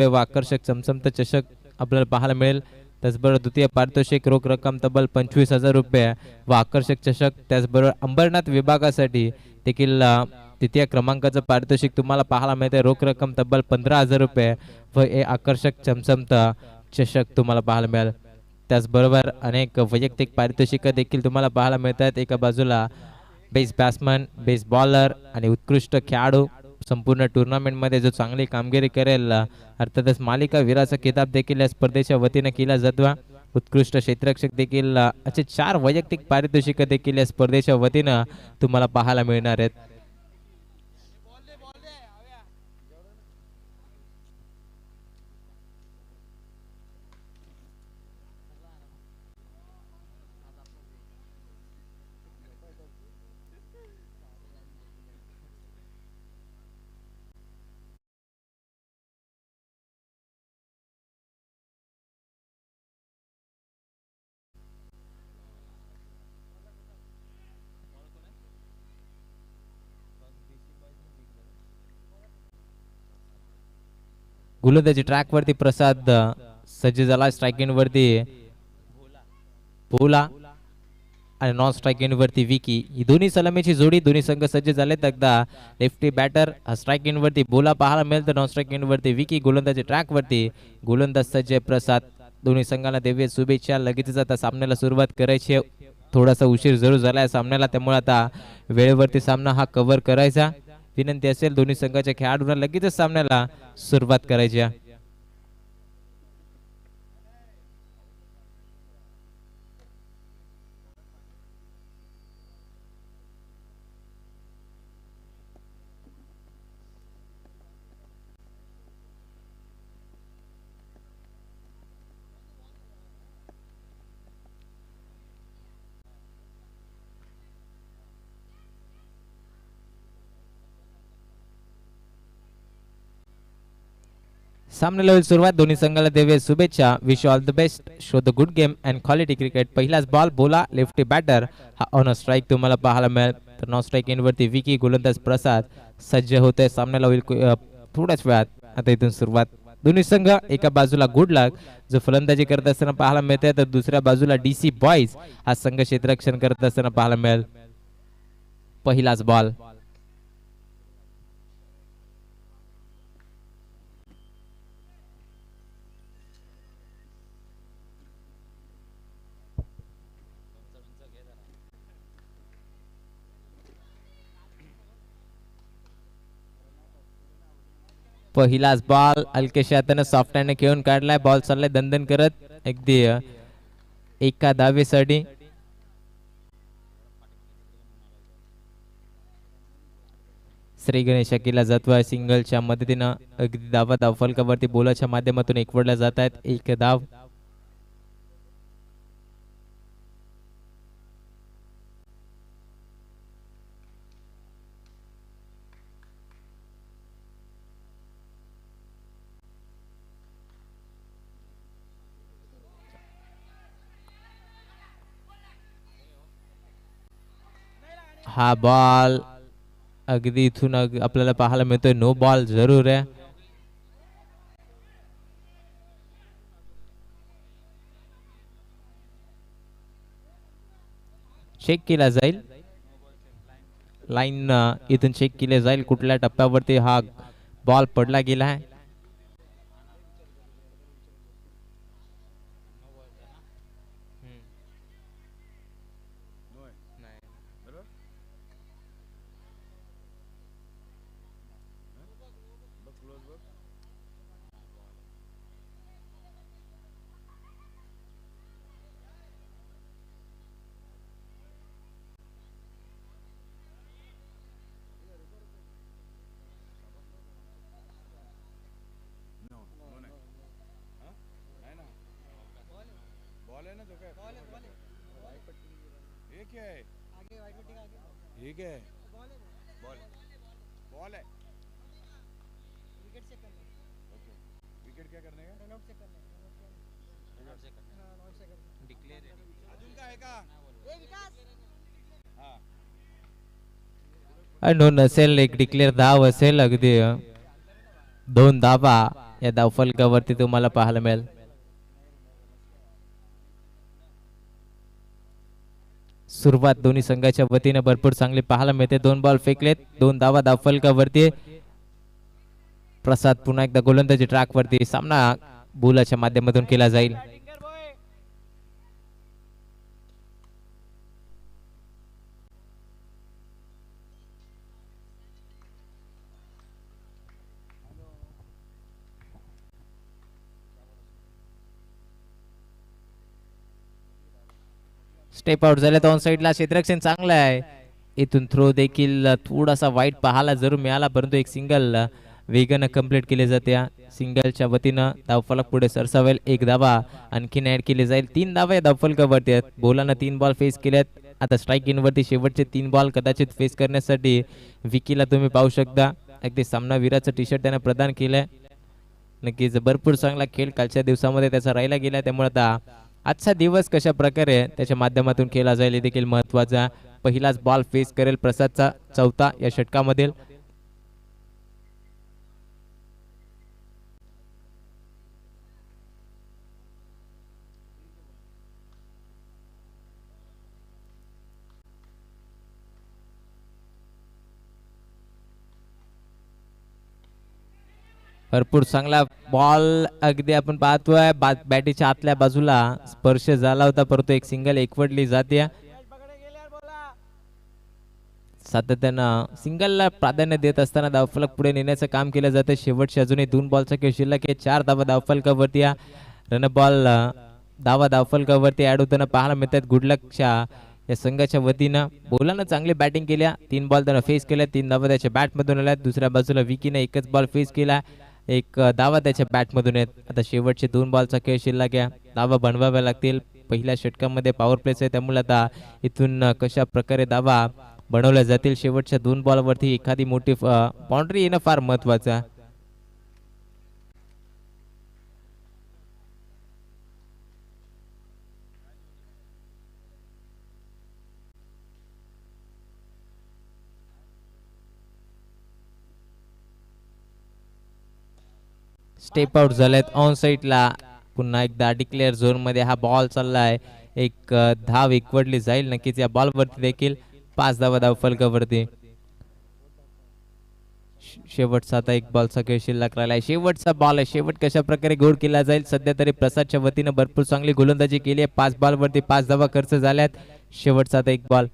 रुपये व आकर्षक चमचमत चषक आपल्याला पाहायला मिळेल. त्याचबरोबर द्वितीय पारितोषिक रोख रक्कम तब्बल 25,000 रुपये व आकर्षक चषक. त्याचबरोबर अंबरनाथ विभागासाठी देखील तृतीय क्रमांकाचं पारितोषिक तुम्हाला पाहायला मिळते. रोख रक्कम तब्बल 15,000 रुपये व हे आकर्षक चमचमत चषक तुम्हाला पाहायला मिळेल. त्याचबरोबर अनेक वैयक्तिक पारितोषिक देखील तुम्हाला पाहायला मिळतात. एका बाजूला बेस्ट बॅट्समन, बेस्ट बॉलर आणि उत्कृष्ट खेळाडू संपूर्ण टुर्नामेंटमध्ये जो चांगली कामगिरी करेल अर्थातच मालिका वीराचा किताब देखील या स्पर्धेच्या वतीने केला जातो. उत्कृष्ट क्षेत्ररक्षक देखील असे 4 वैयक्तिक पारितोषिक देखील या स्पर्धेच्या वतीने तुम्हाला पाहायला मिळणार आहेत. गोलंदाजी ट्रॅक वरती प्रसाद सज्ज झाला. स्ट्रायकिंग वरती भोला आणि नॉन स्ट्रायकिंग वरती विकी. ही दोन्ही सलामीची जोडी. दोन्ही संघ सज्ज झालेत. एकदा लेफ्टी बॅटर स्ट्रायकिंग वरती भोला पाहायला मिळेल तर नॉन स्ट्रायकिंग वरती विकी. गोलंदाजी ट्रॅक वरती गोलंदाज सज्ज प्रसाद. दोन्ही संघाला देऊया शुभेच्छा. लगेचच आता सामन्याला सुरुवात करायची. थोडासा उशीर जरूर झालाय सामन्याला, त्यामुळे आता वेळेवरती सामना हा कव्हर करायचा विनंती असेल. दोन्ही संघाच्या खेळाडूंना लगेचच सामन्याला सुरुवात करायची. सामन्याला होईल सुरुवात. दोन्ही संघाला देऊया शुभेच्छा. Wish all the best. Show the good game and quality cricket. पहिलाच बॉल बोला लेफ्टी बॅटर हा ऑन स्ट्राईक तुम्हाला पाहायला मिळेल. तर नॉन स्ट्राईक इनवरती विकी. गोलंदाज प्रसाद सज्ज होते. सामन्याला होईल थोड्याच वेळात. आता इथून सुरुवात. दोन्ही संघ एका बाजूला गुड लक जो फलंदाजी करत असताना पाहायला मिळते, तर दुसऱ्या बाजूला डीसी बॉयज हा संघ क्षेत्ररक्षण करत असताना पाहायला मिळेल. पहिलाच बॉल. पहिलाच बॉल हलकेशा हाताने सॉफ्ट हँड खेळून काढलाय. बॉल चाललाय दणदण करत अगदी एका धावेसाठी. श्री गणेश केला जातोय सिंगलच्या मदतीनं. अगदी धावा फलकावरती बोलाच्या माध्यमातून एकवडल्या जात आहेत. एक धाव. हा बॉल अगदी इथून आपल्याला पाहायला मिळतोय नो बॉल जरूर आहे. चेक केला जाईल. लाईन इथून चेक केले जाईल कुठल्या टप्प्यावरती हा बॉल पडला गेला आहे. नो नसेल. एक डिक्लेअर धाव असेल. अगदी 2 धावा या धावफलकावरती तुम्हाला पाहायला मिळेल. सुरुवात दोन्ही संघाच्या वतीने भरपूर चांगली पाहायला मिळते. 2 बॉल फेकलेत, 2 धावा धावफलकावरती. प्रसाद पुन्हा एकदा गोलंदाजी ट्रॅकवरती. सामना बोलाच्या माध्यमातून केला जाईल. स्टेप आउट झाले. ऑन साइडला क्षेत्ररक्षण चांगलं आहे. इथून थ्रो देखील थोडासा वाईट पाहायला जरूर मिळाला, परंतु एक सिंगल वेगानं कंप्लीट केले जाते. सिंगलच्या वतीनं धावफलक पुढे सरसावेल. 1 धावा आणखीन ऍड केली जाईल. 3 धावा या धावफलकावरती आहेत. बोलानं 3 बॉल फेस केलेत. आता स्ट्राईक इनवरती शेवटचे 3 बॉल कदाचित फेस करण्यासाठी विकीला तुम्ही पाहू शकता. अगदी सामनावीराचं टी शर्ट त्याने प्रदान केलंय. नक्कीच भरपूर चांगला खेळ कालच्या दिवसामध्ये त्याचा राहिला गेला, त्यामुळे आता आजचा दिवस कशा प्रकारे त्याच्या माध्यमातून केला जाईल हे देखील महत्वाचा. पहिलाच बॉल फेस करेल प्रसादचा, चौथा या षटकामधील. भरपूर चांगला बॉल अगदी आपण पाहतोय बॅटीच्या आतल्या बाजूला स्पर्श झाला होता, परंतु एक सिंगल एकवटली जाते. सातत्यानं सिंगलला प्राधान्य देत असताना धावफलक पुढे नेण्याचं काम केलं जातं. शेवटच्या अजूनही 2 बॉलचा खेळ शिल्लक आहे. 4 धावा धावफलकावरती. रन बॉल धावा धावफलकावरती ऍड होताना पाहायला मिळतात. गुडलकच्या या संघाच्या वतीनं बोलानं चांगली बॅटिंग केल्या. 3 बॉल त्यानं फेस केल्या. 3 धावा त्याच्या बॅटमधून आल्या. दुसऱ्या बाजूला विकीने एकच बॉल फेस केला. 1 धावा त्याच्या बॅटमधून आहेत. आता शेवटचे 2 बॉलचा खेळ शिल्लक आहे. धावा बनवाव्या लागतील. पहिल्या षटकामध्ये पॉवर प्लेस आहे, त्यामुळे आता इथून कशा प्रकारे धावा बनवल्या जातील. शेवटच्या 2 बॉलवरती एखादी मोठी बाउंड्री येणं फार महत्वाचं आहे. स्टेप आउट झालेत ऑन साइडला. पुन्हा एकदा डिक्लेअर झोन मध्ये हा बॉल चाललाय. एक धाव एकवटली जाईल. नक्कीच या बॉल वरती देखील 5 धावा धावफलकावरती. शेवटचा आता 1 बॉलचा खेळ शिल्लक राहिलाय. शेवटचा बॉल आहे. शेवट कशा प्रकारे गोल केला जाईल. सध्या तरी प्रसादच्या वतीनं भरपूर चांगली गोलंदाजी केली आहे. 5 बॉल वरती 5 धावा खर्च झाल्यात. शेवटचा आता 1 बॉल.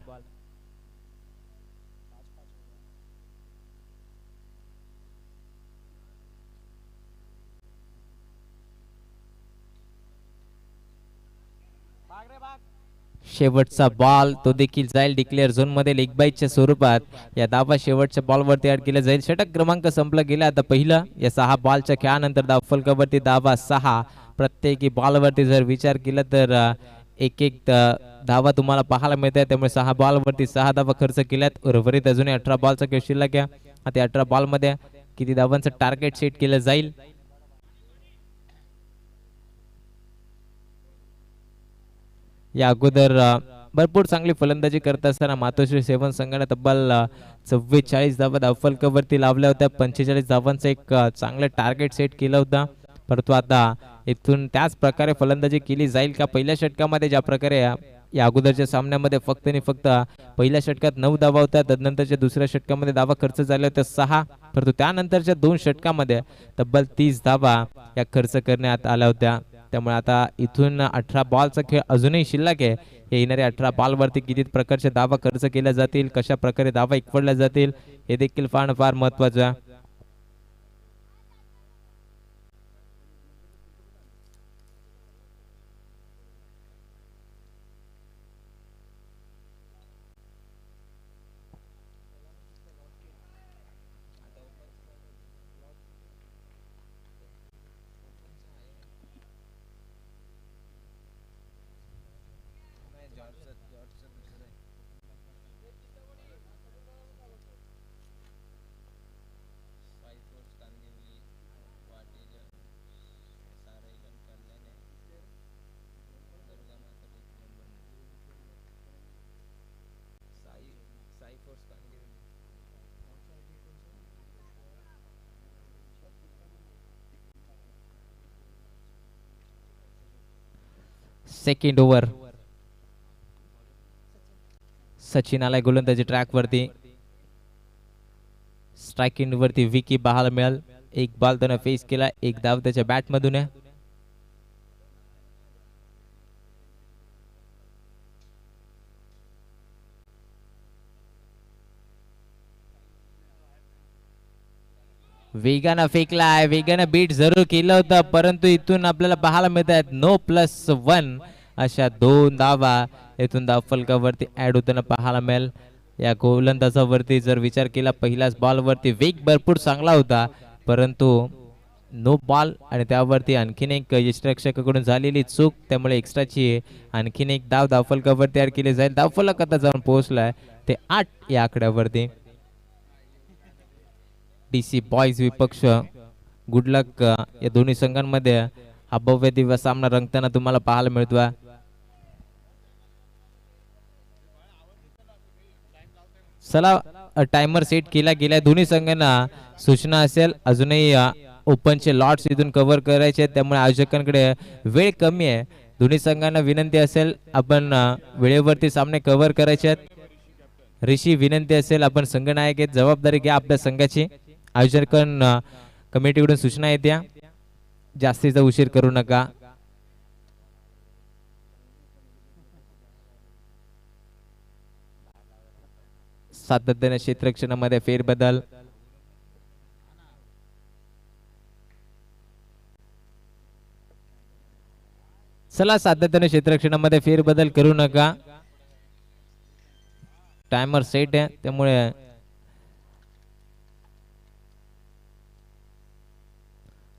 शेवटचा बॉल तो देखील जाईल डिक्लेअर झोन मध्ये लेग बाईच्या स्वरूपात. या धावा शेवटच्या बॉलवरती ऍड केला जाईल. षटक क्रमांक संपला गेला आता पहिला. या 6 बॉलच्या खेळानंतर धावफलकावरती धावा 6. प्रत्येकी बॉलवरती जर विचार केला तर एक धावा तुम्हाला पाहायला मिळते. त्यामुळे 6 बॉलवरती 6 धावा खर्च केल्यात. उर्वरित अजूनही 18 बॉलचा खेळ शिल्लक आहे. आता 18 बॉल मध्ये किती धावांचं टार्गेट सेट केलं जाईल. या अगोदर भरपूर चांगली फलंदाजी करत असताना मातोश्री सेवन संघाने तब्बल 44 धावा धावफलकावरती लावल्या होत्या. 45 धावांचं एक चांगलं टार्गेट सेट केलं होतं, परंतु आता इथून त्याच प्रकारे फलंदाजी केली जाईल का. पहिल्या षटकामध्ये ज्या प्रकारे या अगोदरच्या सामन्यामध्ये फक्त आणि फक्त पहिल्या षटकात 9 धावा होत्या, तदनंतरच्या दुसऱ्या षटकामध्ये धावा खर्च झाल्या होत्या 6, परंतु त्यानंतरच्या 2 षटकामध्ये तब्बल 30 धावा या खर्च करण्यात आल्या होत्या. त्यामुळे आता इथून 18 बॉलचा खेळ अजूनही शिल्लक आहे. हे येणाऱ्या 18 बॉलवरती किती प्रकारचे धावा खर्च केल्या जातील, कशा प्रकारे धावा एकवडल्या जातील हे देखील फार फार महत्वाचं आहे. Second over. सचिन आलाय गोलंदाजी ट्रॅक वरती. स्ट्रायकिंग वरती विकी पाहायला मिळाल. एक बॉल त्यानं फेस केला, एक धाव त्याच्या बॅट मधून आहे. वेगानं फेकलाय, वेगानं बीट जरूर केलं होतं, परंतु इथून आपल्याला पाहायला मिळत आहेत No+1 अशा 2 धावा इथून धावफलकावरती ऍड होताना पाहायला मिळेल. या गोलंदाजावरती जर विचार केला पहिल्याच बॉलवरती वेग भरपूर चांगला होता, परंतु नो बॉल आणि त्यावरती आणखीन एक यष्टिरक्षकाकडून झालेली चूक, त्यामुळे एक्स्ट्राची आणखीन एक धाव धावफलकावर तयार केली जाईल. धावफलक आता जाऊन पोहोचलाय ते 8 या आकड्यावरती. DC बॉयज विपक्ष गुड लक या दोन्ही संघांमध्ये हा भव्य दिव्य सामना रंगताना तुम्हाला पाहायला मिळतोय. चला टाइमर सेट केला गेला. दोन्ही संघांना सूचना असेल अजूनही ओपनचे लॉट्स इथून कव्हर करायचे आहेत, त्यामुळे आयोजकांकडे वेळ कमी आहे. दोन्ही संघांना विनंती असेल आपण वेळेवरती सामने कव्हर करायचे आहेत. ऋषी विनंती असेल आपण संघनायक आहेत, जबाबदारी घ्या आपल्या संघाची. आयोजन कमिटीकडून सूचना येत्या जास्तीचा उशीर करू नका. सातत्याने क्षेत्ररक्षणामध्ये फेरबदल. चला सातत्याने क्षेत्ररक्षणामध्ये फेरबदल करू नका. टायमर सेट आहे त्यामुळे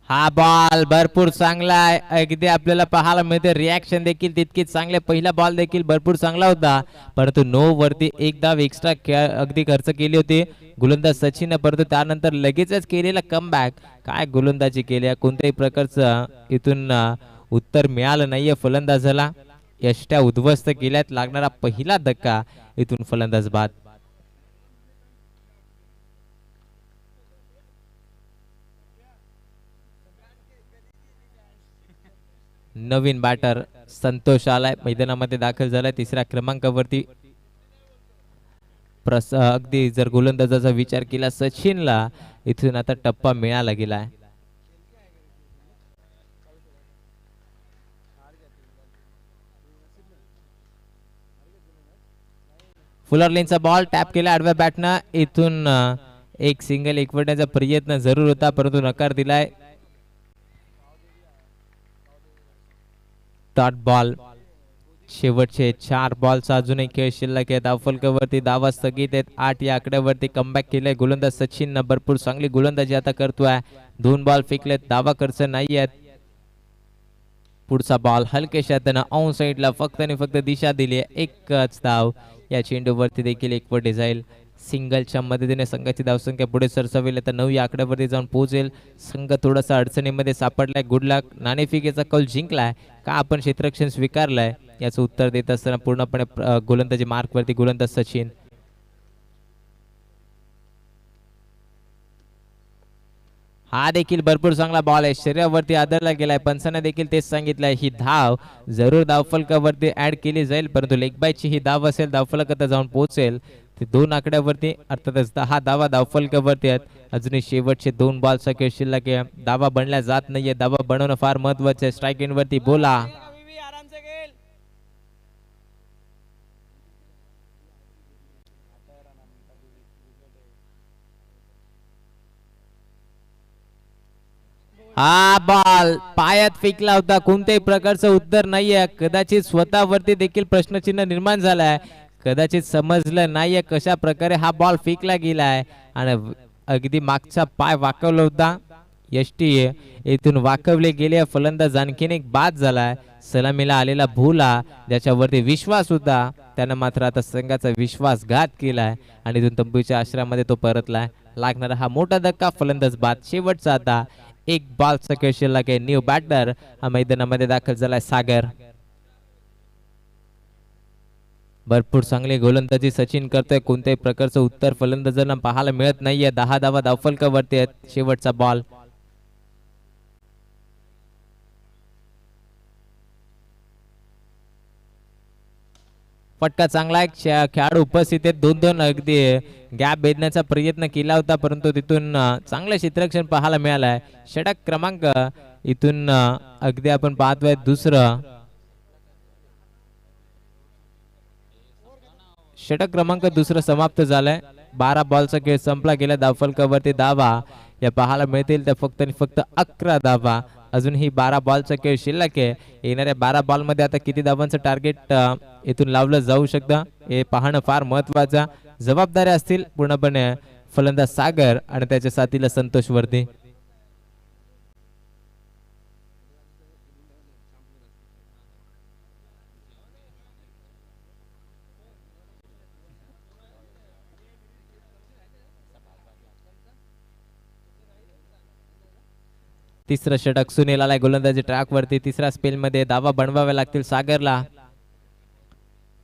हा बॉल भरपूर चांगला आहे. अगदी आपल्याला पाहायला मिळते रिॲक्शन देखील तितकीच चांगले. पहिला बॉल देखील भरपूर चांगला होता, परंतु 9 वरती एक धाव एक्स्ट्रा अगदी खर्च केली होती गोलंदाज सचिन, परंतु त्यानंतर लगेचच केलेला कमबॅक. काय गोलंदाजी केली, कोणत्याही प्रकारचं इथून उत्तर मिळालं नाहीये फलंदाजाला. यष्ट्या उद्ध्वस्त केल्यात. लागणारा पहिला धक्का इथून फलंदाज बाद. नवीन बॅटर संतोष आलाय मैदानामध्ये दाखल झालाय. तिसऱ्या क्रमांकावरती अगदी जर गोलंदाजाचा विचार केला सचिनला इथून आता टप्पा मिळाला गेलाय. फुलर लेनचा बॉल टॅप केला आडव्या बॅटनं. इथून एक सिंगल एकवटण्याचा प्रयत्न जरूर होता, परंतु नकार दिलाय. Dot ball. शेवटचे 4 बॉलचा अजूनही खेळ शिल्लक आहे. धावफलकावरती धावा स्थगित आहेत. 8 या आकड्यावरती कमबॅक केलंय गोलंदाज सचिन. भरपूर चांगली गोलंदाजी आता करतोय. 2 बॉल फेकलेत, धावा खर्च नाही आहेत. पुढचा बॉल हलकेशा त्यानं ऑन साइडला फक्त आणि फक्त दिशा दिली. एकच धाव या चेंडूवरती देखील एकवटे जाईल. सिंगलच्या मदतीने संघाची धावसंख्या पुढे सरसावेल. तर 9 या आकड्यावरती जाऊन पोहोचेल. संघ थोडासा अडचणीमध्ये सापडलाय. गुड लक. नाणेफेकीचा कौल जिंकलाय का आपण क्षेत्ररक्षण स्वीकारलंय याचं उत्तर देत असताना पूर्णपणे गोलंदाजी मार्कवरती गोलंदाज सचिन. हा देखील भरपूर चांगला बॉल आहे. शरीरावरती आदरला गेलाय. पंचाने देखील तेच सांगितलंय ही धाव जरूर धावफलकावरती ऍड केली जाईल, परंतु लेग बायची ही धाव असेल धावफलक आता जाऊन पोहोचेल. ते 2 आकड्यावरती अर्थातच 10 धावा धावफलकावरती आहेत. अजूनही शेवटचे 2 बॉलचा खेळ शिल्लक आहे. धावा बनल्या जात नाहीये. धावा बनवणं फार महत्वाचं आहे. स्ट्राईक एंड वरती बोला. हा बॉल पायात फेकला होता. कोणत्याही प्रकारचं उत्तर नाहीये. कदाचित स्वतःवरती देखील प्रश्नचिन्ह निर्माण झालाय. कदाचित समजलं नाहीये कशा प्रकारे हा बॉल फेकला गेलाय आणि अगदी मागचा पाय वाकवला होता. यष्टी येथून वाकवले गेले. फलंदाज आणखीन एक बाद झालाय. सलामीला आलेला भूला ज्याच्यावरती विश्वास होता त्यानं मात्र आता संघाचा विश्वासघात केलाय आणि इथून तंबूच्या आश्रयामध्ये तो परतलाय. लागणारा हा मोठा धक्का. फलंदाज बाद. शेवटचा आता 1 बॉलचा खेळ शिल्लक आहे. न्यू बॅटर हा मैदानामध्ये दाखल झालाय सागर. भरपूर चांगली गोलंदाजी सचिन करतोय. कोणत्याही प्रकारचं उत्तर फलंदाजांना पाहायला मिळत नाहीये. 10 धावा धावफलकावरती आहेत. शेवटचा बॉल. फटका चांगला आहे. खेळाडू उपस्थित आहेत. 2-2 अगदी गॅप भेदण्याचा प्रयत्न केला होता, परंतु तिथून चांगलं क्षेत्ररक्षण पाहायला मिळालं आहे. षटक क्रमांक इथून अगदी आपण पाहतोय दुसरं षटक क्रमांक दुसरं समाप्त झालंय. 12 बॉलचा खेळ संपला गेला. धावफलकावरती धावा या पाहायला मिळतील त्या फक्त आणि फक्त 11 धावा. अजूनही 12 बॉलचा खेळ शिल्लक आहे. येणाऱ्या 12 बॉलमध्ये आता किती धावांचं टार्गेट इथून लावलं जाऊ शकतं हे पाहणं फार महत्वाचं. जबाबदाऱ्या असतील पूर्णपणे फलंदाज सागर आणि त्याच्या साथीला संतोष वर्धी. तिसरं षटक सुनील आलाय गोलंदाजी ट्रॅक वरती. तिसऱ्या स्पेल मध्ये धावा बनवाव्या लागतील सागरला.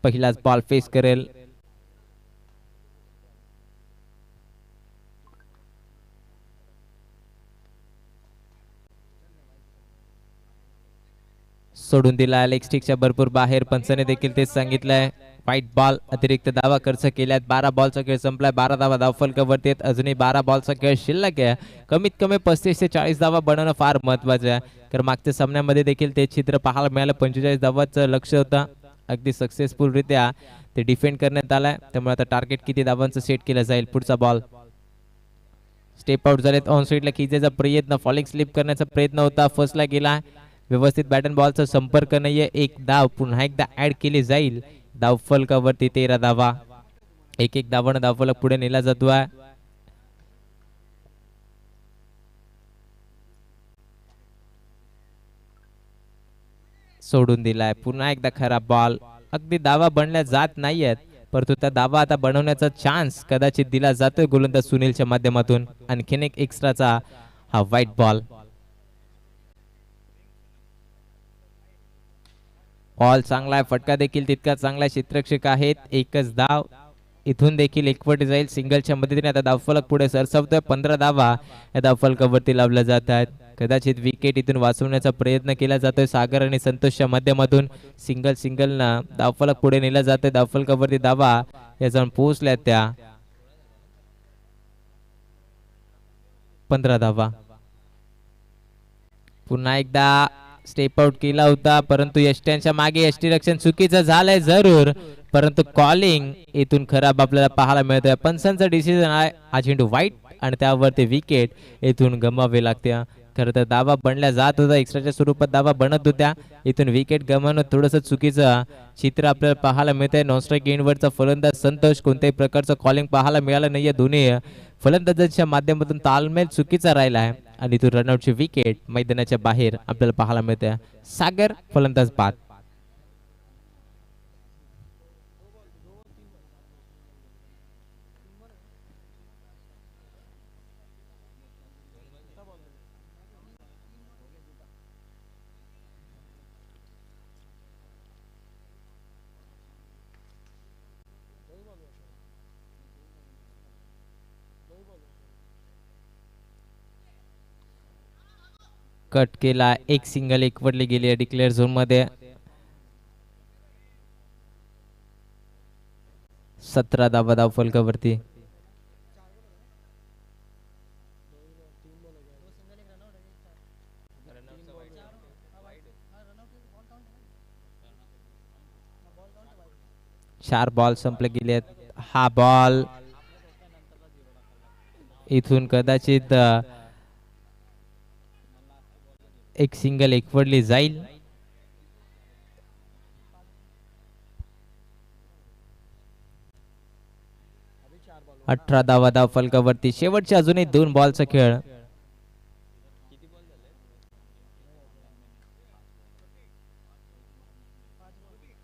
पहिलाच बॉल फेस करेल. सोडून दिला लेग स्टिकच्या भरपूर बाहेर. पंचाने देखील तेच सांगितलंय. व्हाईट बॉल अतिरिक्त धावा खर्च केल्यात. 12 बॉलचा खेळ संपलाय. 12 धावा धावफलकावरती आहेत. अजूनही 12 बॉलचा खेळ शिल्लक आहे. कमीत कमी 35 ते 40 धावा बनवणं फार महत्वाचं आहे, कारण मागच्या सामन्यामध्ये देखील ते चित्र पाहायला मिळालं. 45 धावांचं लक्ष होतं. अगदी सक्सेसफुल रित्या ते डिफेंड करण्यात आलाय. त्यामुळे आता टार्गेट किती धावांचं सेट केलं जाईल. पुढचा बॉल स्टेप आउट झालेत. ऑन साईडला खिचायचा प्रयत्न, फॉलिंग स्लिप करण्याचा प्रयत्न होता, फर्स्टला गेला. व्यवस्थित बॅट अँड बॉलचा संपर्क नाहीये. एक धाव पुन्हा एकदा ऍड केली जाईल. धावफलकावरती 13 धावा. एक धावानं धावफलक पुढे नेला जातोय. सोडून दिलाय. पुन्हा एकदा खराब बॉल. अगदी धावा बनल्या जात नाहीयेत, परंतु त्या धावा आता बनवण्याचा चान्स कदाचित दिला जातोय गोलंदाज सुनीलच्या माध्यमातून. आणखीन एक एक्स्ट्राचा हा व्हाईट बॉल. बॉल चांगला आहे. फटका देखील तितका चांगला. क्षेत्ररक्षक आहेत. एकच धाव इथून देखील एकवट जाईल. सिंगलच्या मदतीने आता धावफलक पुढे सरसावतोय. 15 धावा या धावफलकावरती लावल्या जात आहेत. कदाचित विकेट इथून वाचवण्याचा प्रयत्न केला जातोय सागर आणि संतोषच्या माध्यमातून. सिंगल ना धावफलक पुढे नेला जातोय. धावफलकावरती धावा या जाऊन पोहोचल्या त्या 15 धावा. पुन्हा एकदा स्टेप आउट केला होता, परंतु यष्ट्यांच्या मागे यष्टीरक्षण चुकीचं झालंय जरूर, परंतु कॉलिंग इथून खराब आपल्याला पाहायला मिळतोय. पंचांचा डिसिजन आहे हा चेंडू वाईट आणि त्यावरती विकेट इथून गमवावी लागते. खरं तर धावा बनल्या जात होता. एक्स्ट्राच्या स्वरूपात धावा बनत होत्या. इथून विकेट गमावणं थोडंसं चुकीचं चित्र आपल्याला पाहायला मिळतंय. नॉन स्ट्राईक एंडवरचा फलंदाज संतोष. कोणत्याही प्रकारचं कॉलिंग पाहायला मिळालं नाहीये. दोन्ही फलंदाजांच्या माध्यमातून तालमेल चुकीचा राहिला आहे आणि इथून रनआउटची विकेट मैदानाच्या बाहेर आपल्याला पाहायला मिळते. सागर फलंदाज बाद. कट केला. एक सिंगल एकवटली गेली आहे डिक्लेअर झोन मध्ये. 17 धावा धावफलकावरती. चार बॉल संपले गेले आहेत. हा बॉल इथून कदाचित एक सिंगल एकवटली जाईल. अठरा धावा धावफलकावरती. शेवटच्या अजूनही 2 बॉलचा खेळ.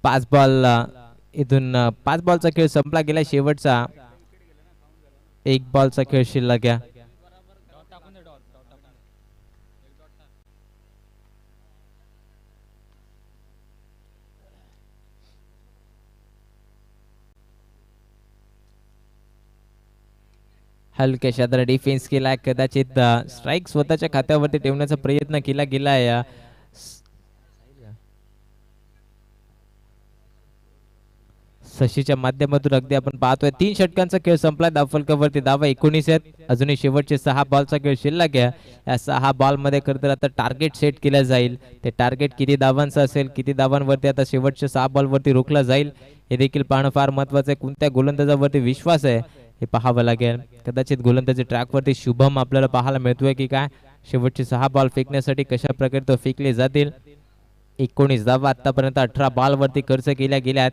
पाच बॉल इथून 5 बॉलचा खेळ संपला गेला. शेवटचा 1 बॉलचा खेळ शिल्लक आहे. हलक्याशा डिफेन्स केलाय. कदाचित स्ट्राईक स्वतःच्या खात्यावरती ठेवण्याचा प्रयत्न केला गेलाय. शशीच्या माध्यमातून अगदी आपण पाहतोय 3 षटकांचा खेळ संपला. धावफलकावरती धावा 19 आहेत. अजूनही शेवटचे 6 बॉलचा खेळ शिल्लक आहे. या 6 बॉल मध्ये खरं तर आता टार्गेट सेट केलं जाईल. ते टार्गेट किती धावांचं असेल, किती धावांवरती आता शेवटच्या 6 बॉलवरती रोखलं जाईल हे देखील पाहणं फार महत्त्वाचं आहे. कोणत्या गोलंदाजावरती विश्वास आहे हे पाहावं लागेल. कदाचित गोलंदाजी ट्रॅकवरती शुभम आपल्याला पाहायला मिळतोय की काय, शेवटचे 6 बॉल फेकण्यासाठी कशा प्रकारे तो फेकले जातील. 19 धावा आतापर्यंत 18 बॉलवरती खर्च केल्या गेल्यात.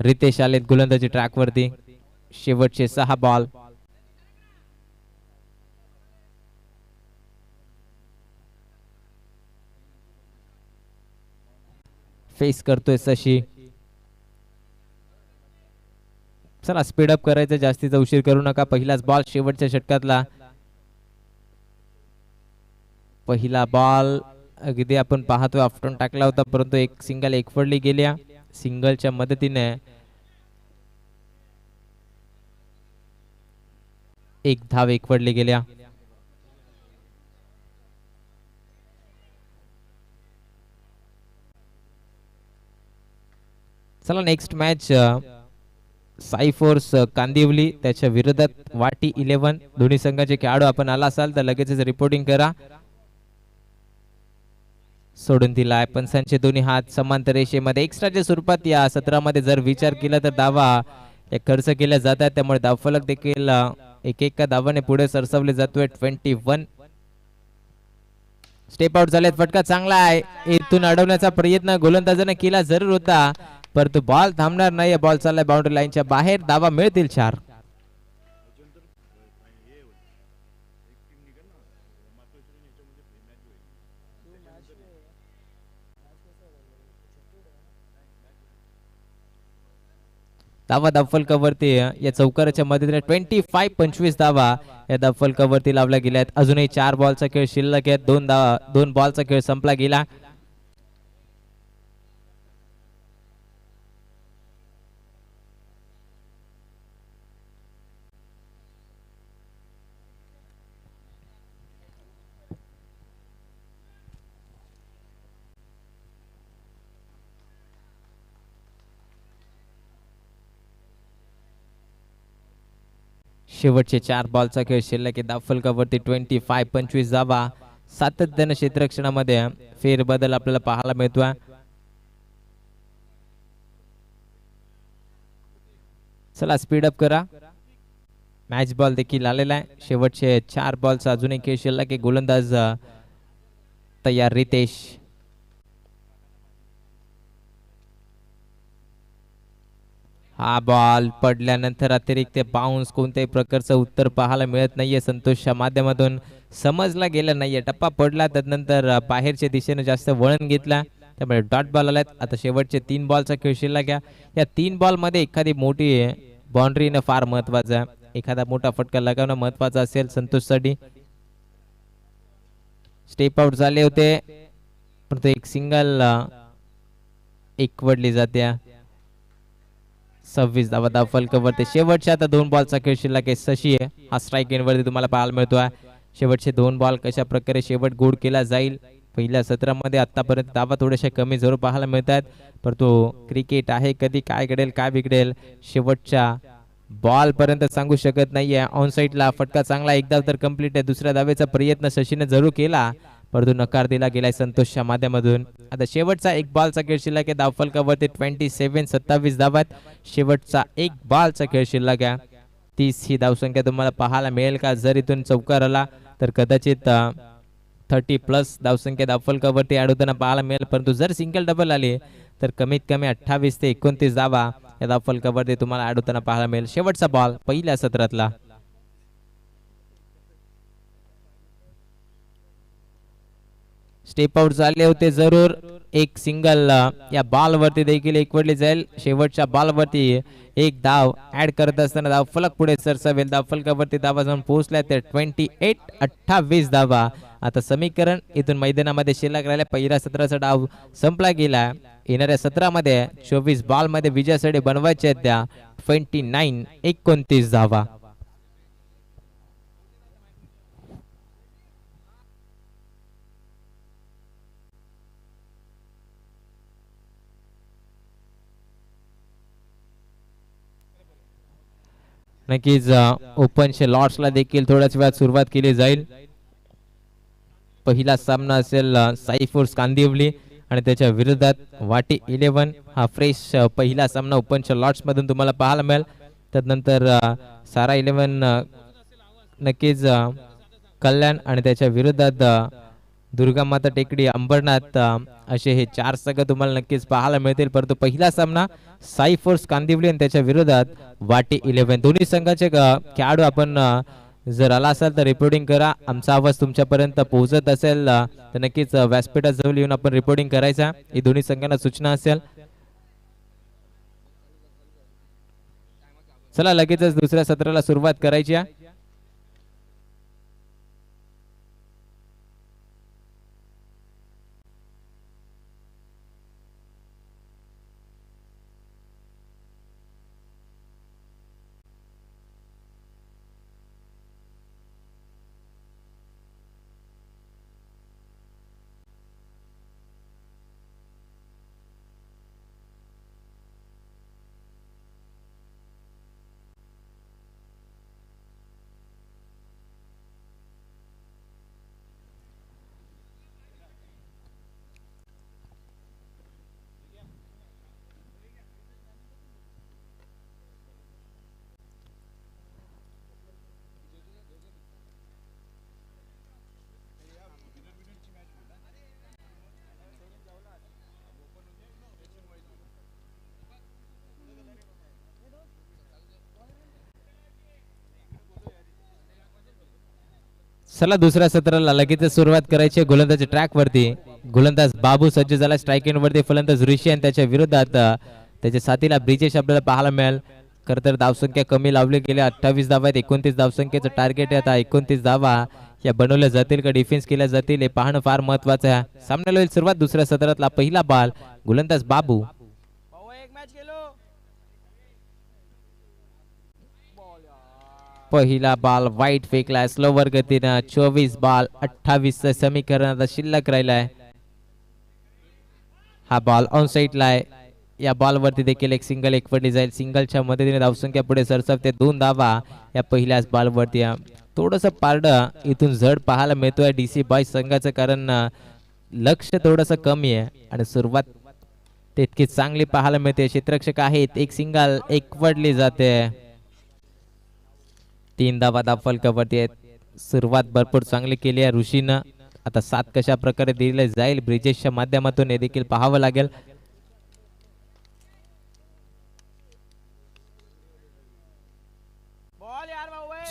रितेश आलेत गोलंदाजी ट्रॅकवरती. शेवटचे 6 बॉल. फेस करतोय शशी. चला स्पीडअप करायचं, जास्तीचा उशीर करू नका. पहिलाच बॉल शेवटच्या षटकातला. पहिला बॉल अगदी आपण पाहतोय आफ्टून टाकला होता, परंतु एक सिंगल एकवडली गेल्या. सिंगलच्या मदतीने एक धाव एकवडली गेल्या. चला next match Sai force Kandivali त्याच्या विरोधात वाटी 11. दोन्ही संघाचे खेळाडू आपण आला असाल तर लगेचच रिपोर्टिंग करा. सोडून दिलाय पंचांचे दोन्ही हात समांतर रेषेमध्ये. एक्स्ट्राच्या स्वरूपात या सत्रामध्ये जर विचार केला तर धावा खर्च केल्या जातात, त्यामुळे धावफलक देखील एका धावाने पुढे सरसवले जातोय. 21. स्टेप आउट झालेत. फटका चांगला आहे. इथून अडवण्याचा प्रयत्न गोलंदाजाने केला जरूर होता, परंतु बॉल थांबणार नाही. बॉल चाललाय बाउंड्री लाईनच्या बाहेर. धावा मिळतील 4. धावा धावफलकावरती या चौकाराच्या मदतीने 25 धावा या धावफलकावरती लावल्या गेल्या आहेत. अजूनही 4 बॉलचा खेळ शिल्लक आहे. 2 बॉलचा खेळ संपला गेला. शेवटचे 4 बॉलचा खेळ शिल्लक आहे. धावफलकावरती 25 धावा. सातत्याने क्षेत्ररक्षणामध्ये फेरबदल आपल्याला पाहायला मिळतोय. चला स्पीडअप करा. मॅच बॉल देखील आलेला आहे. शेवटचे 4 बॉलचा अजूनही खेळ शिल्लक आहे. गोलंदाज तयार रितेश. हा बॉल पडल्यानंतर अतिरिक्त बाउन्स, कोणत्याही प्रकारचं उत्तर पाहायला मिळत नाहीये. संतोषच्या माध्यमातून समजला गेला नाहीये. टप्पा पडला, त्यानंतर बाहेरच्या दिशेने जास्त वळण घेतला, त्यामुळे डॉट बॉल आलात. आता शेवटचे 3 बॉलचा खेळ शिल्लक आहे. या 3 बॉल मध्ये एखादी मोठी बाउंड्री येणं फार महत्वाचं आहे. एखादा मोठा फटका लगावणं महत्वाचं असेल संतोषसाठी. स्टेप आउट झाले होते, परंतु एक सिंगल एकवडली जाते. 26 धावा धावफलकावरती. शेवटच्या आता 2 बॉलचा खेळ शिल्लक आहे. शशी आहे हा स्ट्राईक एंडवरती तुम्हाला पाहायला मिळतोय. शेवटचे 2 बॉल कशा प्रकारे शेवट गोड केला जाईल. पहिल्या सत्रामध्ये आतापर्यंत धावा थोड्याशा कमी जरूर पाहायला मिळतात, परंतु क्रिकेट आहे, कधी काय घडेल काय बिघडेल शेवटच्या बॉल पर्यंत सांगू शकत नाहीये. ऑन साइडला फटका चांगला, एक धाव तर कंप्लीट आहे. दुसऱ्या धावेचा प्रयत्न शशीने जरूर केला, परंतु नकार दिला गेलाय संतोषच्या माध्यमातून. आता शेवटचा 1 बॉलचा खेळ शिल्लक आहे. धावफलकावरती 27 धावात. शेवटचा 1 बॉलचा खेळ शिल्लक आहे. 30 ही धावसंख्या तुम्हाला पाहायला मिळेल का? जर इथून चौकार आला तर कदाचित 30+ धावसंख्या धावफलकावरती ऍड होताना पाहायला मिळेल, परंतु जर सिंगल डबल आली तर कमीत कमी 28 ते 29 धावा या धावफलकावरती तुम्हाला ऍड होताना पाहायला मिळेल. शेवटचा बॉल पहिल्या सत्रातला. स्टेप आउट झाले होते जरूर. एक सिंगल या बॉल वरती देखील एकवडली जाईल. शेवटच्या बॉल वरती 1 धाव ऍड करत असताना धाव फलक पुढे सरसावेल. धाव फलकावरती धावा जाऊन पोहोचल्या तर 28 धावा. आता समीकरण इथून मैदानामध्ये शिल्लक राहिल्या. पहिल्या सत्राचा डाव संपला गेला. येणाऱ्या सत्रामध्ये 24 बॉल मध्ये विजयासाठी बनवायचे आहेत त्या 29 धावा. नक्कीच ओपनच्या लॉट्सला देखील थोड्याच वेळात सुरुवात केली जाईल. पहिला सामना असेल साई फोर्स कांदिवली आणि त्याच्या विरोधात वाटी 11. हा फ्रेश पहिला सामना ओपनच्या लॉट्स मधून तुम्हाला पाहायला मिळेल. त्यानंतर सारा 11 नक्कीच कल्याण आणि त्याच्या विरोधात दुर्गा माता टेकडी अंबरनाथ असे हे 4 संघ तुम्हाला नक्कीच पाहायला मिळतील. परंतु पहिला सामना साई फोर्स कांदिवली आणि त्याच्या विरोधात वाटी 11. दोन्ही संघाचे खेळाडू आपण जर आला असाल तर रिपोर्टिंग करा. आमचा आवाज तुमच्यापर्यंत पोहोचत असेल तर नक्कीच व्यासपीठाजवळ येऊन आपण रिपोर्टिंग करायचा. ही दोन्ही संघांना सूचना असेल. चला लगेचच दुसऱ्या सत्राला सुरुवात करायची आहे. चला दुसऱ्या सत्राला लगेच सुरुवात करायची आहे. गोलंदाजी ट्रॅक वरती गोलंदाज बाबू सज्ज झाला स्ट्राईक एंड वरती. फलंदाज ऋषी आणि त्याच्या विरोधात त्याच्या साथीला ब्रिजेश आपल्याला पाहायला मिळेल. खर तर धावसंख्या कमी लावली गेली. 28 धावा आहेत. 29 धावसंख्येचं टार्गेट आहे. आता 29 धावा या बनवल्या जातील का डिफेन्स केल्या जातील हे पाहणं फार महत्वाचं आहे. सामन्याला होईल सुरुवात. दुसऱ्या सत्रातला पहिला बॉल गोलंदाज बाबू. पहिला बॉल वाईट फेकलाय स्लोवर गतीनं. 24 बॉल 28 समीकरण आता शिल्लक राहिलाय. हा बॉल ऑन साईडला आहे. या बॉल वरती देखील एक सिंगल एकवटली जाईल. सिंगलच्या मदतीने धावसंख्या पुढे सरसवते. 2 धावा या पहिल्याच बॉल वरती. थोडस पारड इथून जड पाहायला मिळतोय डीसी बॉयज संघाचं, कारण लक्ष थोडस कमी आहे आणि सुरुवात तितकी चांगली पाहायला मिळते. क्षेत्ररक्षक आहेत. एक सिंगल एकवटली जाते. 3 धावा फलकावरती आहेत. सुरुवात भरपूर चांगली केली आहे ऋषीनं. आता 7 कशा प्रकारे दिले जाईल ब्रिजेशच्या माध्यमातून हे देखील पाहावं लागेल.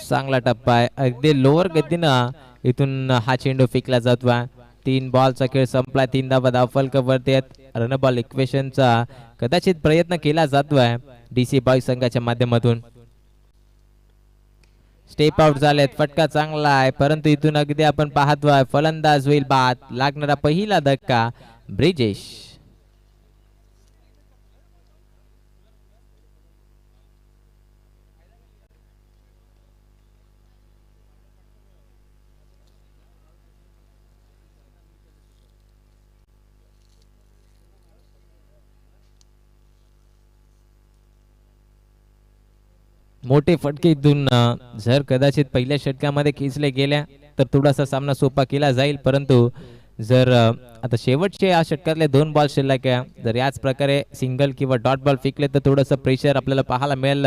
चांगला टप्पा आहे. अगदी लोअर गतीनं इथून हा चेंडू फेकला जातोय. 3 बॉलचा खेळ संपला. 3 धावा फलकावरती आहेत. रन बॉल इक्वेशनचा कदाचित प्रयत्न केला जातोय डीसी बॉयज संघाच्या माध्यमातून. स्टेप आउट झालेत. फटका चांगला आहे परंतु इथून अगदी आपण पाहतोय फलंदाज होईल बाद. लागणारा पहिला धक्का ब्रिजेश. मोठे फटके इथून जर कदाचित पहिल्या षटकामध्ये खेचले गेल्या तर थोडासा सामना सोपा केला जाईल. परंतु जर आता शेवटचे या षटकातले 2 बॉल शिल्लक आहे, जर याच प्रकारे सिंगल किंवा डॉट बॉल फेकले तर थोडंसं प्रेशर आपल्याला पाहायला मिळेल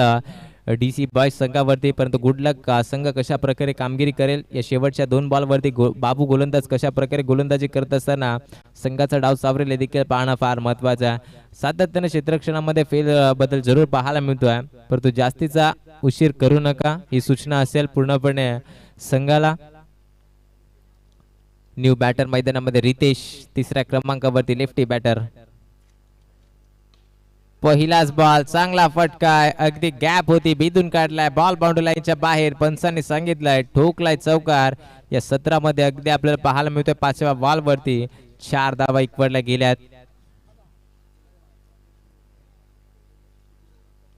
डीसी बॉयज संघावरती. परंतु गुड लक. संघ कशा प्रकारे कामगिरी करेल या शेवटच्या 2 बॉलवरती. बाबू गोलंदाज कशा प्रकारे गोलंदाजी करत असताना संघाचा डाव सावरेल हे देखील पाहणं फार महत्वाचं आहे. सातत्याने क्षेत्ररक्षणामध्ये फेल बदल जरूर पाहायला मिळतोय, परंतु जास्तीचा उशीर करू नका ही सूचना असेल पूर्णपणे संघाला. न्यू बॅटर मैदानामध्ये रितेश 3ऱ्या क्रमांकावरती लेफ्टी बॅटर. पहिलाच बॉल चांगला फटका आहे. अगदी गॅप होती भेदून काढलाय. बॉल बाउंड्री लाईनच्या बाहेर. पंचांनी सांगितलंय ठोकलाय चौकार. या सत्रामध्ये अगदी आपल्याला पाहायला मिळतोय 5व्या बॉल वरती 4 धावा इकवडल्या गेल्यात.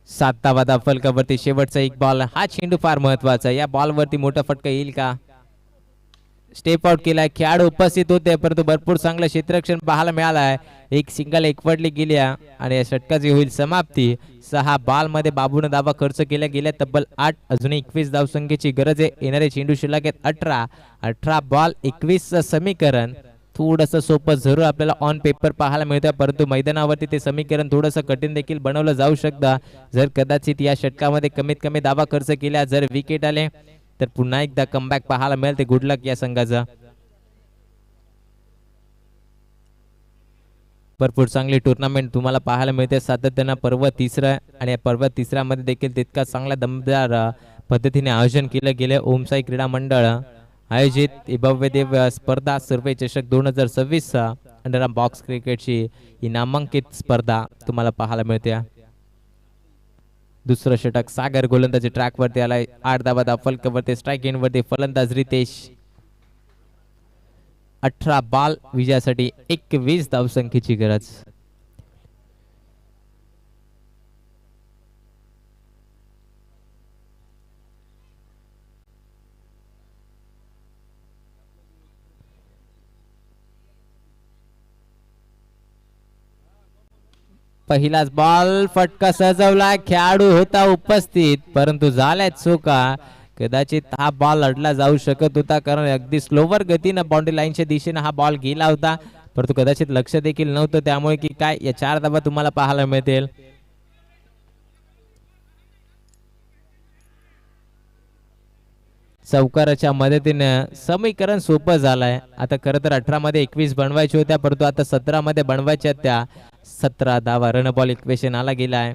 7 धावा फलकावरती शेवटचा एक बॉल. हा चेंडू फार महत्वाचा. या बॉल वरती मोठा फटका येईल का? स्टेप आउट केलाय. खेळाडू उपस्थित होते परंतु भरपूर चांगलं क्षेत्ररक्षण पाहायला मिळालं आहे. एक सिंगल एकवटली गेली आणि या षटकाची होईल समाप्ती. 6 बॉल मध्ये बाबूने धावा खर्च केल्या गेल्या तब्बल 8. अजून 21 धावसंख्येची गरज आहे. येणारे चेंडू शिल्लक आहेत 18. 18 बॉल 21 समीकरण थोडंसं सोपं जरूर आपल्याला ऑन पेपर पाहायला मिळतं परंतु मैदानावरती ते समीकरण थोडंसं कठीण देखील बनवलं जाऊ शकतं. जर कदाचित या षटकामध्ये कमीत कमी धावा खर्च केल्या जर विकेट आले तर पुन्हा एकदा कमबॅक पाहायला मिळेल. ते गुड लक या संघाचा. भरपूर चांगली टुर्नामेंट तुम्हाला पाहायला मिळते सातत्यानं. पर्व तिसरा आणि या पर्व तिसऱ्यामध्ये देखील तितका चांगला दमदार पद्धतीने आयोजन केलं गेले. ओमसाई क्रीडा मंडळ आयोजित भव्यदेव स्पर्धा सर्वे चषक 2026 अंडरआर्म बॉक्स क्रिकेटची ही नामांकित स्पर्धा तुम्हाला पाहायला मिळते. दुसरं षटक सागर गोलंदाजी ट्रॅक वरती आलाय. 8 धावा फलकावरती स्ट्राईक इन वरती फलंदाज रितेश. 18 बॉल विजयासाठी 21 धावसंख्येची गरज. पहिलाच बॉल फटका सजवला. खेळाडू होता उपस्थित परंतु झाल्या चुका. कदाचित हा बॉल अडला जाऊ शकत होता कारण अगदी स्लोवर गतीनं बाउंड्री लाईनच्या दिशेने हा बॉल गेला होता परंतु कदाचित लक्ष देखील नव्हतं त्यामुळे की काय या 4 धावा तुम्हाला पाहायला मिळतील. चौकाराच्या मदतीने समीकरण सोपं झालंय. आता खरं तर 18 मध्ये 21 बनवायच्या होत्या परंतु आता 17 मध्ये बनवायच्या त्या. 17 धावा रन बॉल इक्वेशन आला गेलाय.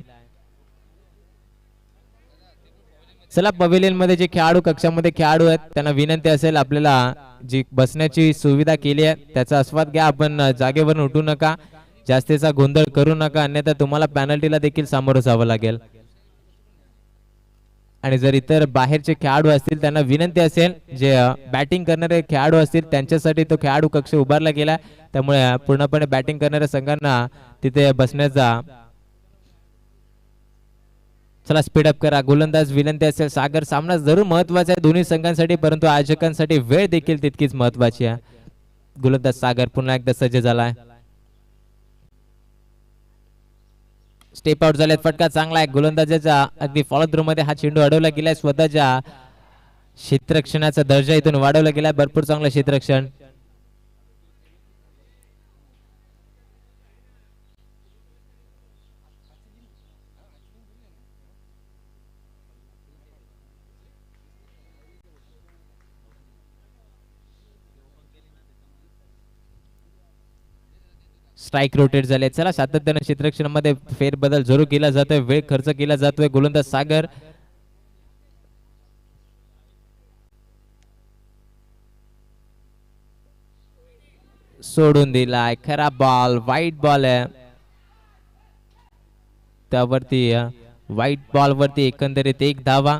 चला पवेलियन मध्ये जे खेळाडू कक्षामध्ये खेळाडू आहेत त्यांना विनंती असेल आपल्याला जी बसण्याची सुविधा केली आहे त्याचा आस्वाद घ्या. आपण जागेवरून उठू नका. जास्तीचा गोंधळ करू नका अन्यथा तुम्हाला पॅनल्टीला देखील सामोरं जावं लागेल. आणि जर इतर बाहेरचे खेळाडू असतील त्यांना विनंती असेल जे बॅटिंग करणारे खेळाडू असतील त्यांच्यासाठी तो खेळाडू कक्ष उभारला गेला त्यामुळे पूर्णपणे बॅटिंग करणाऱ्या संघांना तिथे बसण्याचा. चला स्पीडअप करा. गोलंदाज विनंती असेल सागर. सामना जरूर महत्वाचा आहे दोन्ही संघांसाठी परंतु आयोजकांसाठी वेळ देखील तितकीच महत्वाची आहे. गोलंदाज सागर पुन्हा एकदा सज्ज झालाय. स्टेप आउट झालेत. फटका चांगला आहे. गोलंदाजाच्या अगदी फॉलो थ्रू मध्ये हा चेंडू अडवला गेलाय. स्वतःच्या क्षेत्ररक्षणाचा दर्जा इथून वाढवला गेलाय. भरपूर चांगलं क्षेत्ररक्षण. स्ट्राईक रोटेट झाले. चला सातत्याने क्षेत्ररक्षणामध्ये फेरबदल जरूर केला जातोय. वेळ खर्च केला जातोय. गोलंदाज सागर सोडून दिलाय. खराब बॉल. वाईट बॉल आहे त्यावरती. वाईट बॉल वरती एकंदरीत 1 धावा.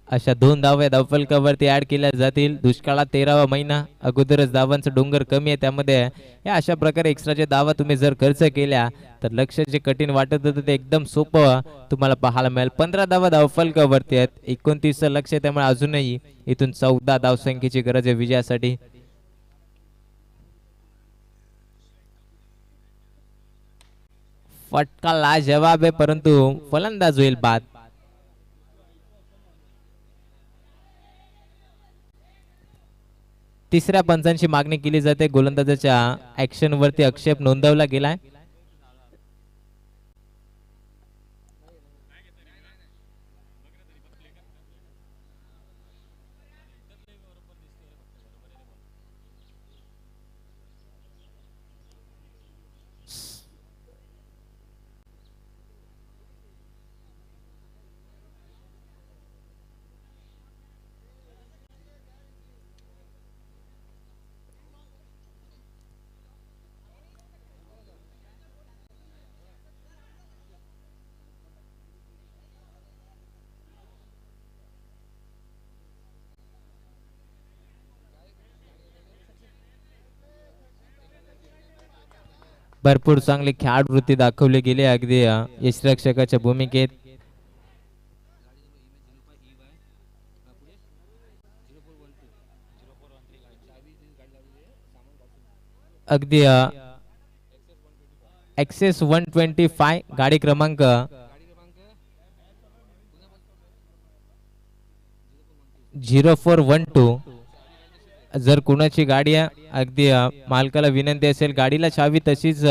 अशा 2 धावा धावफलकावरती ऍड केल्या जातील. दुष्काळात 13वा महिना अगोदरच धावांचा डोंगर कमी आहे त्यामध्ये या अशा प्रकारे एक्स्ट्राच्या धावा तुम्ही जर खर्च केल्या तर लक्ष जे कठीण वाटत होतं ते एकदम सोपं तुम्हाला पाहायला मिळेल. 15 धावा धावफलकावरती आहेत. 29 लक्ष आहे त्यामुळे अजूनही इथून 14 धावसंख्येची गरज आहे विजयासाठी. फटका लाजवाब आहे परंतु फलंदाज होईल बाद. तिसऱ्या पंचांची मागणी केली जाते. गोलंदाजाच्या ऍक्शन वरती आक्षेप नोंदवला गेलाय. भरपूर चांगली खेळाडू वृत्ती दाखवली गेली अगदी यष्टिरक्षकाच्या भूमिकेत. अगदी एक्सेस 125 गाडी क्रमांक 0412. जर कुणाची गाडी अगदी मालकाला विनंती असेल, गाडीला चावी तशीच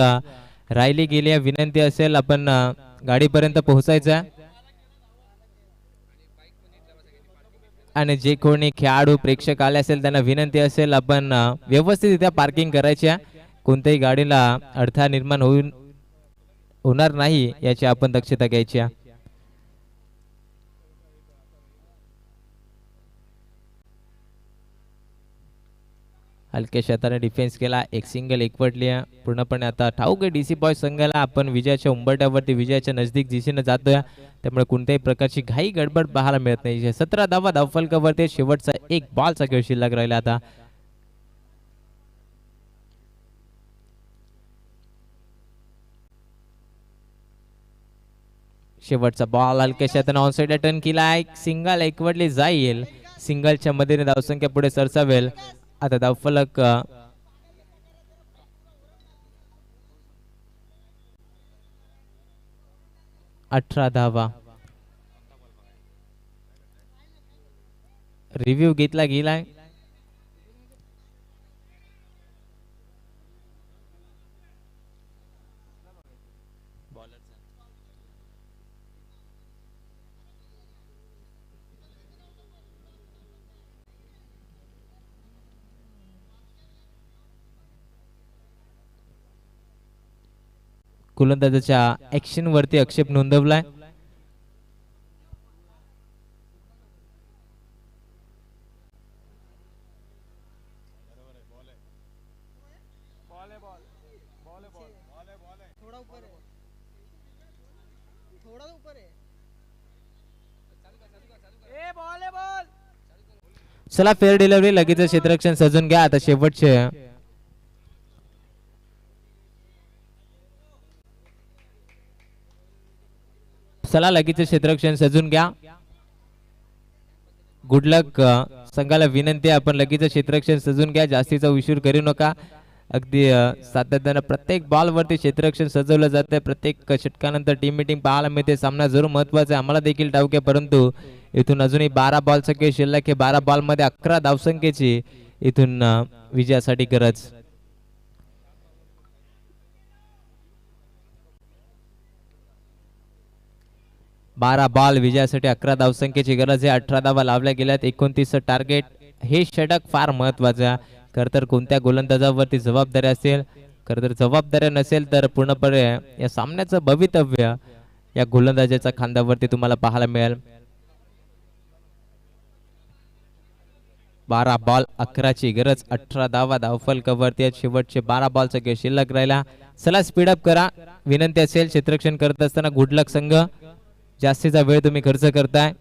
राहिली गेली विनंती असेल आपण गाडीपर्यंत पोहोचायचं आणि जे कोणी खेळाडू प्रेक्षक आले असेल त्यांना विनंती असेल आपण व्यवस्थितरित्या पार्किंग करायची कोणत्याही गाडीला अडथळा निर्माण होणार नाही याची आपण दक्षता घ्यायची हलक्या शताने डिफेन्स केला एक सिंगल एकवटली पूर्णपणे आता ठाऊक आहे डीसी बॉय संघाला आपण विजयाच्या उंबरठ्यावरती विजयाच्या नजदीक दिशेने जातोय त्यामुळे कोणत्याही प्रकारची घाई गडबड पाहायला मिळत नाही 17 धावा धावफलकावरती शेवटचा एक बॉलचा खेळ शिल्लक राहिला आता शेवटचा बॉल हलक्या शताने ऑन साइड टर्न केला एक सिंगल एकवटली जाईल सिंगलच्या मदतीने धावसंख्या पुढे सरसावेल आता धावफलक 18 धावा रिव्ह्यू घेतला गेलाय गोलंदाजाच्या ऍक्शन वरती आक्षेप नोंदवलाय चला फेअर डिलिव्हरी लगेच क्षेत्ररक्षण सजून घ्या आता शेवटचे चला लगेच क्षेत्ररक्षण सजून घ्या गुड लक संघाला विनंती आपण लगेच क्षेत्ररक्षण सजून घ्या जास्तीचा उशीर करू नका अगदी सातत्याने प्रत्येक बॉल वरती क्षेत्ररक्षण सजवलं जाते प्रत्येक षटकानंतर टीम मीटिंग पाहायला मिळते सामना जरूर महत्वाचा आहे आम्हाला देखील ठाऊक आहे परंतु इथून अजूनही 12 बॉल संख्या शिल्लक आहे 12 बॉल मध्ये 11 धावसंख्येची इथून विजयासाठी गरज 12 बॉल विजयासाठी 11 धावसंख्येची गरज आहे 18 धावा लावल्या गेल्यात 29 टार्गेट हे षटक फार महत्वाचं खरतर कोणत्या गोलंदाजावरती जबाबदारी असेल खरतर जबाबदारी नसेल तर पूर्णपणे या सामन्याचं भवितव्य या गोलंदाजाच्या खांद्यावरती तुम्हाला पाहायला मिळेल 12 बॉल 11 ची गरज 18 धावा धावफलकावरती शेवटचे 12 बॉलचा खेळ शिल्लक राहिला चला स्पीड अप करा विनंती असेल क्षेत्ररक्षण करत असताना गुड लक संघ जास्तीचा वेळ तुम्ही खर्च करताय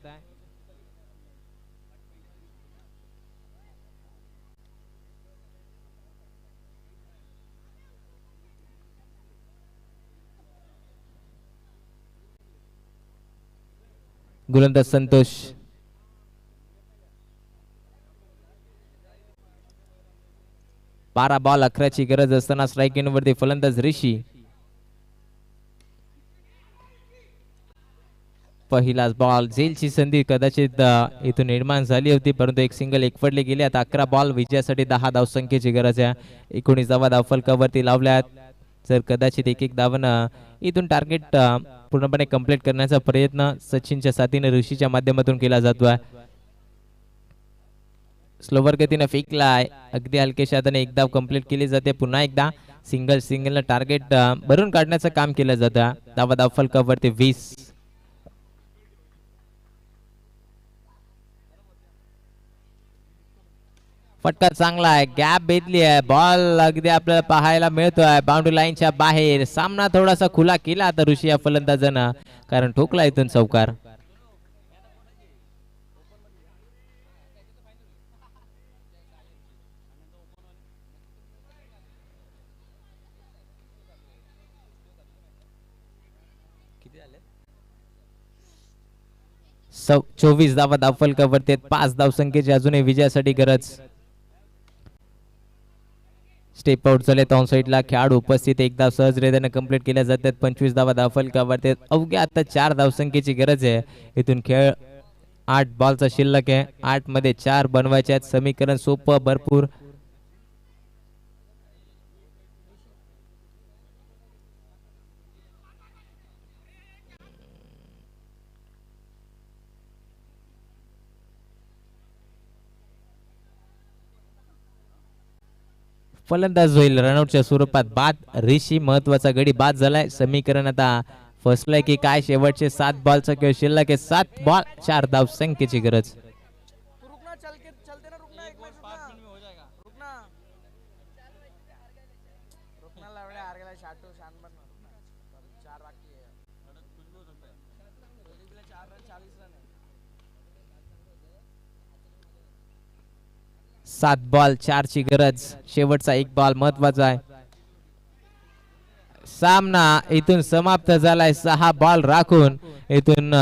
गोलंदाज संतोष बारा बॉल 11 ची गरज असताना स्ट्राइक इन वरती फलंदाज ऋषी पहिलाच बॉल झेलची संधी कदाचित इथून निर्माण झाली होती परंतु एक सिंगल एकवटले गेले आता 11 बॉल विजयासाठी 10 धावसंख्येची गरज आहे 19 धावा धावफलकावरती लावल्यात जर कदाचित एक धावनं इथून टार्गेट पूर्णपणे कंप्लीट करण्याचा प्रयत्न सचिनच्या साथीने ऋषीच्या माध्यमातून केला जातोय स्लोवर गतीने फेकलाय अगदी हलकेशा हाताने एक धाव कंप्लीट केली जाते पुन्हा एकदा सिंगल टार्गेट भरून काढण्याचं काम केलं जातं धावा धावफलकावरती 20 फटका चांगला आहे गॅप भेटली आहे बॉल अगदी आपल्याला पाहायला मिळतोय बाउंड्री लाईनच्या बाहेर सामना थोडासा खुला केला आता ऋषी या फलंदाजानं कारण ठोकला इथून चौकार किती 24 धावा धावफलकावरती 5 धावसंख्येची अजूनही विजयासाठी गरज स्टेप आउट झाले ऑन साईडला खेळाडू उपस्थित एकदा सहजरित्याने कंप्लीट केल्या जातात 25 धावा धावफलकावरती अवघ्या आता 4 धावसंख्येची गरज आहे इथून खेळ 8 बॉलचा शिल्लक आहे 8 मध्ये 4 बनवायचे आहेत समीकरण सोपं भरपूर फलंदाज होईल रनआउटच्या स्वरूपात बाद ऋषी महत्वाचा गडी बाद झालाय समीकरण आता फसलंय की काय शेवटचे 7 बॉलचा खेळ शिल्लक आहे 7 बॉल 4 धाव संख्येची गरज सात बॉल 4 ची गरज शेवटचा 1 बॉल महत्वाचा आहे सामना इथून समाप्त झालाय 6 बॉल राखून इथून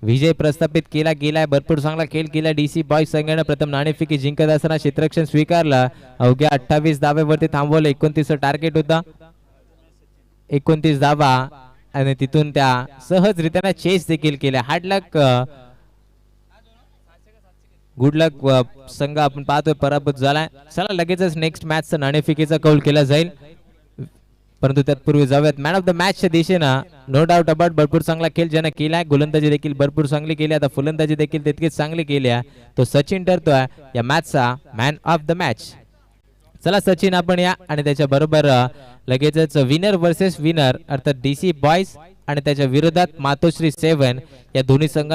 विजय प्रस्थापित केला गेलाय भरपूर चांगला खेळ केला डीसी बॉयज संघाने प्रथम नाणेफेकी जिंकत असताना क्षेत्ररक्षण स्वीकारला अवघ्या 28 धावेवरती थांबवलं 29 टार्गेट होता 29 धावा आणि तिथून त्या सहजरित्याने चेस देखील केल्या हार्ड लक गुड लक संघ आपण पाहतोय पराभूत झालाय चला लगेचच नेक्स्ट मॅचचा नाणेफेकीचा कौल केला जाईल परंतु तत्पूर्वी जाऊयात मॅन ऑफ द मॅचच्या दिशेनं नो डाऊट अबाउट भरपूर चांगला खेळ ज्यानं केलाय गोलंदाजी देखील भरपूर चांगली केली आता फलंदाजी देखील तितकीच चांगली केली आहे तो सचिन ठरतोय या मॅचचा मॅन ऑफ द मॅच चला सचिन आपण या आणि त्याच्या बरोबर लगेचच विनर वर्सेस विनर अर्थात डीसी बॉयज आणि त्याच्या विरोधात मातोश्री 7 या दोन्ही संघ